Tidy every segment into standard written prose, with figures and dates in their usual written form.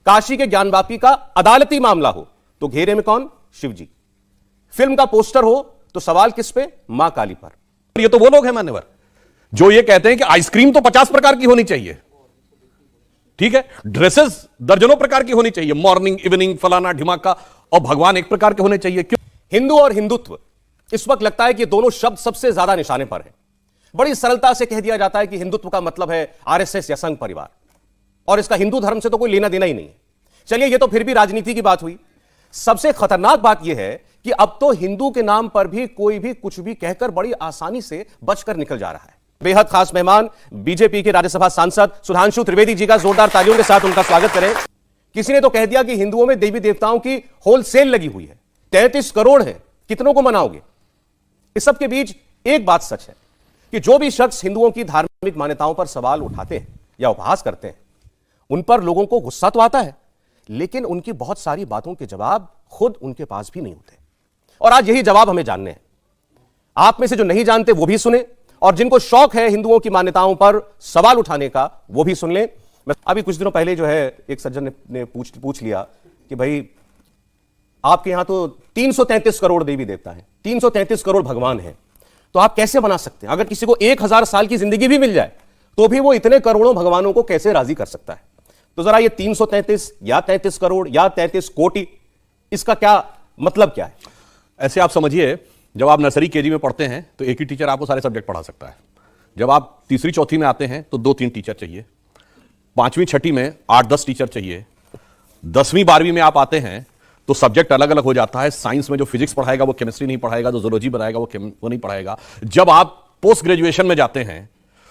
काशी के ज्ञानवापी का अदालती मामला हो तो घेरे में कौन? शिव जी। फिल्म का पोस्टर हो तो सवाल किस पे? मां काली पर। ये तो वो लोग हैं मान्यवर जो ये कहते हैं कि आइसक्रीम तो 50 प्रकार की होनी चाहिए, ठीक है, ड्रेसेस दर्जनों प्रकार की होनी चाहिए, मॉर्निंग इवनिंग फलाना ढिमाका, और भगवान एक प्रकार के होने चाहिए। क्यों? हिंदू और हिंदुत्व इस वक्त लगता है कि दोनों शब्द सबसे ज्यादा निशाने पर है। बड़ी सरलता से कह दिया जाता है कि हिंदुत्व का मतलब है आरएसएस या संघ परिवार, और इसका हिंदू धर्म से तो कोई लेना देना ही नहीं है। चलिए, ये तो फिर भी राजनीति की बात हुई। सबसे खतरनाक बात यह है कि अब तो हिंदू के नाम पर भी कोई भी कुछ भी कहकर बड़ी आसानी से बचकर निकल जा रहा है। बेहद खास मेहमान बीजेपी के राज्यसभा सांसद सुधांशु त्रिवेदी जी का जोरदार तालियों के साथ उनका स्वागत करें। किसी ने तो कह दिया कि हिंदुओं में देवी देवताओं की होलसेल लगी हुई है, 33 करोड़ है, कितनों को मनाओगे? इस सब के बीच एक बात सच है कि जो भी शख्स हिंदुओं की धार्मिक मान्यताओं पर सवाल उठाते हैं या उपहास करते हैं, उन पर लोगों को गुस्सा तो आता है, लेकिन उनकी बहुत सारी बातों के जवाब खुद उनके पास भी नहीं होते। और आज यही जवाब हमें जानने हैं। आप में से जो नहीं जानते वो भी सुने, और जिनको शौक है हिंदुओं की मान्यताओं पर सवाल उठाने का वो भी सुन लें। अभी कुछ दिनों पहले जो है एक सज्जन ने पूछ लिया कि भाई आपके यहां तो 333 करोड़ देवी देवता हैं, 333 करोड़ भगवान हैं, तो आप कैसे बना सकते हैं? अगर किसी को 1000 साल की जिंदगी भी मिल जाए तो भी वो इतने करोड़ों भगवानों को कैसे राजी कर सकता है? तो जरा ये 333 या 33 करोड़ या 33 कोटि, इसका क्या मतलब क्या है? ऐसे आप समझिए, जब आप नर्सरी केजी में पढ़ते हैं तो एक ही टीचर आपको सारे सब्जेक्ट पढ़ा सकता है। जब आप तीसरी चौथी में आते हैं तो 2-3 टीचर चाहिए। 5वीं छठी में 8-10 टीचर चाहिए। 10वीं 12वीं में आप आते हैं तो सब्जेक्ट अलग अलग हो जाता है। साइंस में जो फिजिक्स पढ़ाएगा वो केमिस्ट्री नहीं पढ़ाएगा, जो जूलॉजी बनाएगा वो नहीं पढ़ाएगा। जब आप पोस्ट ग्रेजुएशन में जाते हैं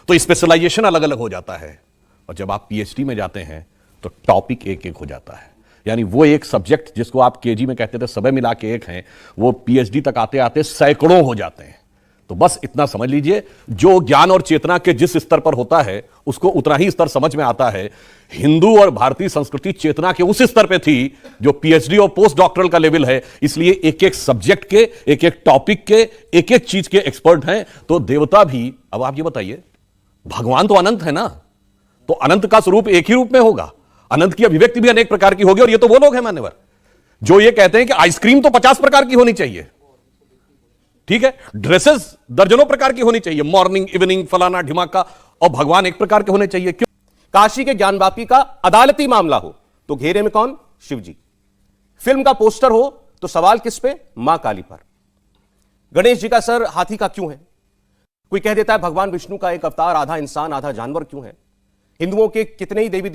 तो स्पेशलाइजेशन अलग अलग हो जाता है, और जब आप पीएचडी में जाते हैं तो टॉपिक एक एक हो जाता है। यानी वो एक सब्जेक्ट जिसको आप केजी में कहते थे सबे मिला के एक हैं, वो पीएचडी तक आते आते सैकड़ों हो जाते हैं। तो बस इतना समझ लीजिए, जो ज्ञान और चेतना के जिस स्तर पर होता है उसको उतना ही स्तर समझ में आता है। हिंदू और भारतीय संस्कृति चेतना के उस स्तर पे थी जो पीएचडी और पोस्ट डॉक्टरल का लेवल है। इसलिए एक एक सब्जेक्ट के, एक एक टॉपिक के, एक एक चीज के एक्सपर्ट हैं। तो देवता भी, अब आप ये बताइए, भगवान तो अनंत है ना, तो अनंत का स्वरूप एक ही रूप में होगा, अनंत की अभिव्यक्ति भी अनेक प्रकार की होगी। और ये तो वो लोग हैं मान्यवर जो ये कहते हैं कि आइसक्रीम तो 50 प्रकार की होनी चाहिए, ठीक है, ड्रेसेस दर्जनों प्रकार की होनी चाहिए, मॉर्निंग इवनिंग फलाना ढिमाका, और भगवान एक प्रकार के होने चाहिए। क्यों? काशी के ज्ञानवापी का अदालती मामला हो तो घेरे में कौन? शिव जी। फिल्म का पोस्टर हो तो सवाल किस पे? मां काली पर। गणेश जी का सर हाथी का क्यों है? कोई कह देता है भगवान विष्णु का एक अवतार आधा इंसान आधा जानवर क्यों है? हिंदुओं के कितने ही देवी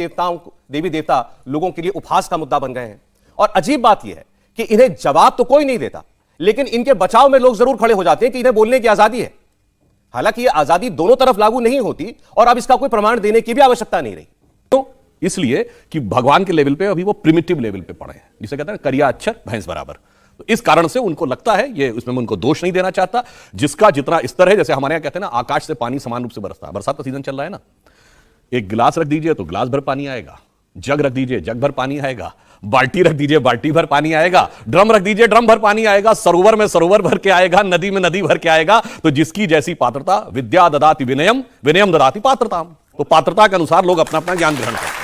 देवता लोगों के लिए उपहास का मुद्दा बन गए हैं। और अजीब बात यह है कि इन्हें जवाब तो कोई नहीं देता, लेकिन इनके बचाव में लोग जरूर खड़े हो जाते हैं कि इन्हें बोलने की आजादी है। हालांकि यह आजादी दोनों तरफ लागू नहीं होती, और अब इसका कोई प्रमाण देने की भी आवश्यकता नहीं रही। तो इसलिए कि भगवान के लेवल पे अभी वो प्रिमिटिव लेवल पे पड़े हैं, जिसे कहते हैं करिया अक्षर भैंस बराबर। तो इस कारण से उनको लगता है, ये उसमें उनको दोष नहीं देना चाहता, जिसका जितना स्तर है, जैसे हमारे यहां कहते हैं ना, आकाश से पानी समान रूप से बरसता है। बरसात का सीजन चल रहा है ना, एक गिलास रख दीजिए तो गिलास भर पानी आएगा, जग रख दीजिए जग भर पानी आएगा, बाल्टी रख दीजिए बाल्टी भर पानी आएगा, ड्रम रख दीजिए ड्रम भर पानी आएगा, सरोवर में सरोवर भर के आएगा, नदी में नदी भर के आएगा। तो जिसकी जैसी पात्रता, विद्या ददाति विनयम, विनयम ददाति पात्रताम। तो पात्रता के अनुसार लोग अपना अपना ज्ञान ग्रहण करते हैं।